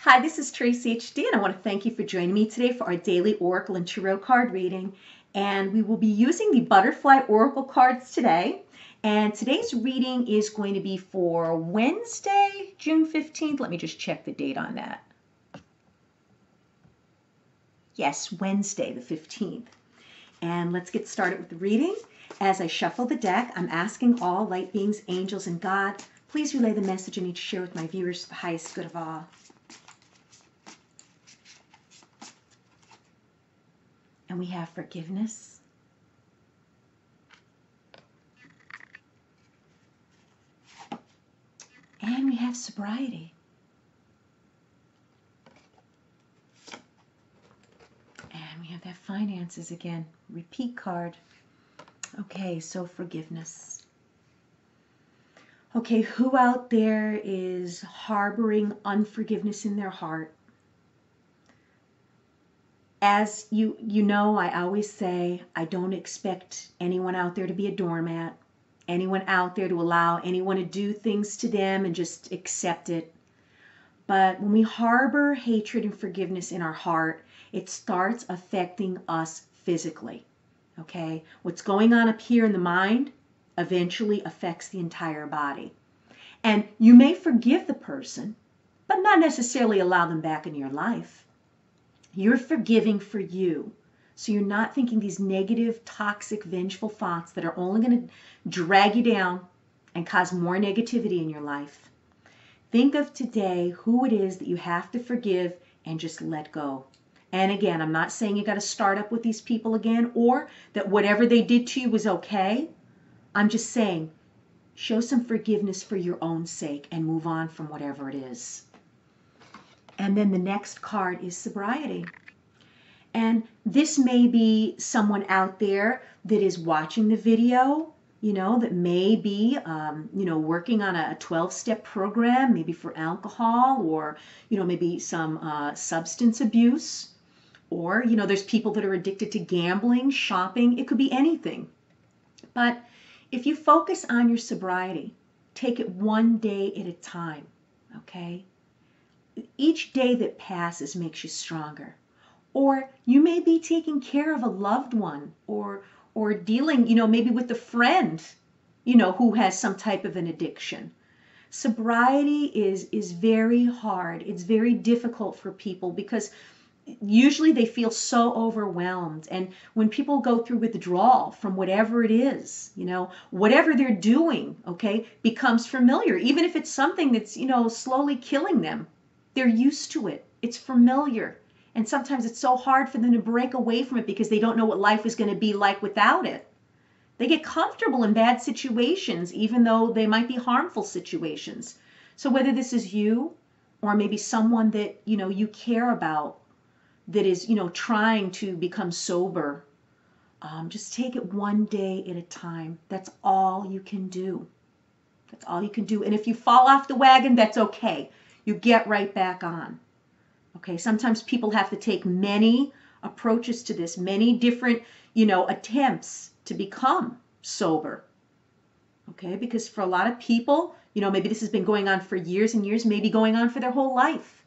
Hi, this is Tracy HD, and I want to thank you for joining me today for our daily Oracle and Tarot card reading. And we will be using the Butterfly Oracle cards today. And today's reading is going to be for Wednesday, June 15th. Let me just check the date on that. Yes, Wednesday, the 15th. And let's get started with the reading. As I shuffle the deck, I'm asking all light beings, angels, and God, please relay the message I need to share with my viewers for the highest good of all. And we have forgiveness. And we have sobriety. And we have that finances again. Repeat card. Okay, so forgiveness. Okay, who out there is harboring unforgiveness in their heart? As you know, I always say, I don't expect anyone out there to be a doormat, anyone out there to allow anyone to do things to them and just accept it. But when we harbor hatred and forgiveness in our heart, it starts affecting us physically. Okay? What's going on up here in the mind eventually affects the entire body. And you may forgive the person, but not necessarily allow them back in your life. You're forgiving for you. So you're not thinking these negative, toxic, vengeful thoughts that are only going to drag you down and cause more negativity in your life. Think of today who it is that you have to forgive and just let go. And again, I'm not saying you got to start up with these people again or that whatever they did to you was okay. I'm just saying show some forgiveness for your own sake and move on from whatever it is. And then the next card is sobriety. And this may be someone out there that is watching the video, that may be, working on a 12-step program, maybe for alcohol or, maybe some substance abuse. Or, there's people that are addicted to gambling, shopping. It could be anything. But if you focus on your sobriety, take it one day at a time, okay? Each day that passes makes you stronger. Or you may be taking care of a loved one or dealing, maybe with a friend, who has some type of an addiction. Sobriety is very hard. It's very difficult for people because usually they feel so overwhelmed. And when people go through withdrawal from whatever it is, whatever they're doing, okay, becomes familiar. Even if it's something that's, slowly killing them, they're used to it. It's familiar. And sometimes it's so hard for them to break away from it because they don't know what life is going to be like without it. They get comfortable in bad situations, even though they might be harmful situations. So whether this is you or maybe someone that, you care about that is, trying to become sober, just take it one day at a time. That's all you can do. That's all you can do. And if you fall off the wagon, that's okay. You get right back on. Okay, sometimes people have to take many approaches to this, many different, attempts to become sober. Okay, because for a lot of people, maybe this has been going on for years and years, maybe going on for their whole life.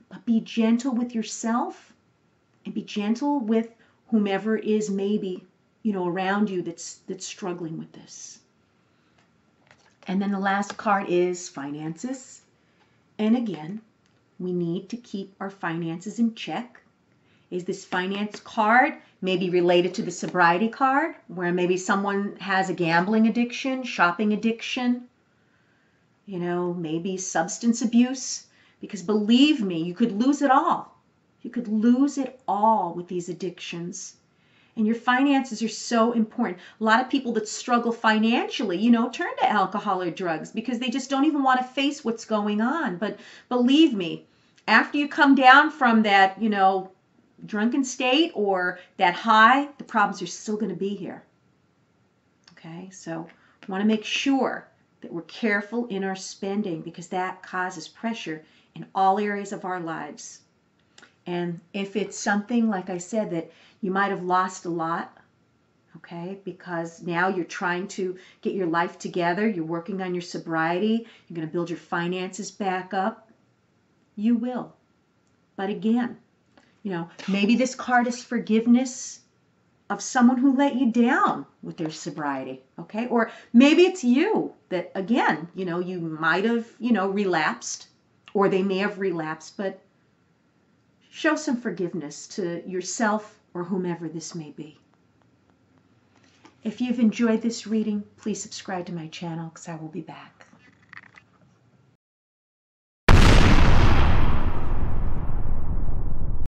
But be gentle with yourself and be gentle with whomever is maybe, around you that's struggling with this. And then the last card is finances. And again, we need to keep our finances in check. Is this finance card maybe related to the sobriety card, where maybe someone has a gambling addiction, shopping addiction, maybe substance abuse? Because believe me, you could lose it all. You could lose it all with these addictions. And your finances are so important. A lot of people that struggle financially, turn to alcohol or drugs because they just don't even want to face what's going on. But believe me, after you come down from that, drunken state or that high, the problems are still going to be here. Okay, so we want to make sure that we're careful in our spending because that causes pressure in all areas of our lives. And if it's something, like I said, that you might have lost a lot, okay, because now you're trying to get your life together, you're working on your sobriety, you're going to build your finances back up, you will. But again, maybe this card is forgiveness of someone who let you down with their sobriety, okay? Or maybe it's you that, again, you might have, relapsed, or they may have relapsed, but show some forgiveness to yourself or whomever this may be. If you've enjoyed this reading, please subscribe to my channel because I will be back.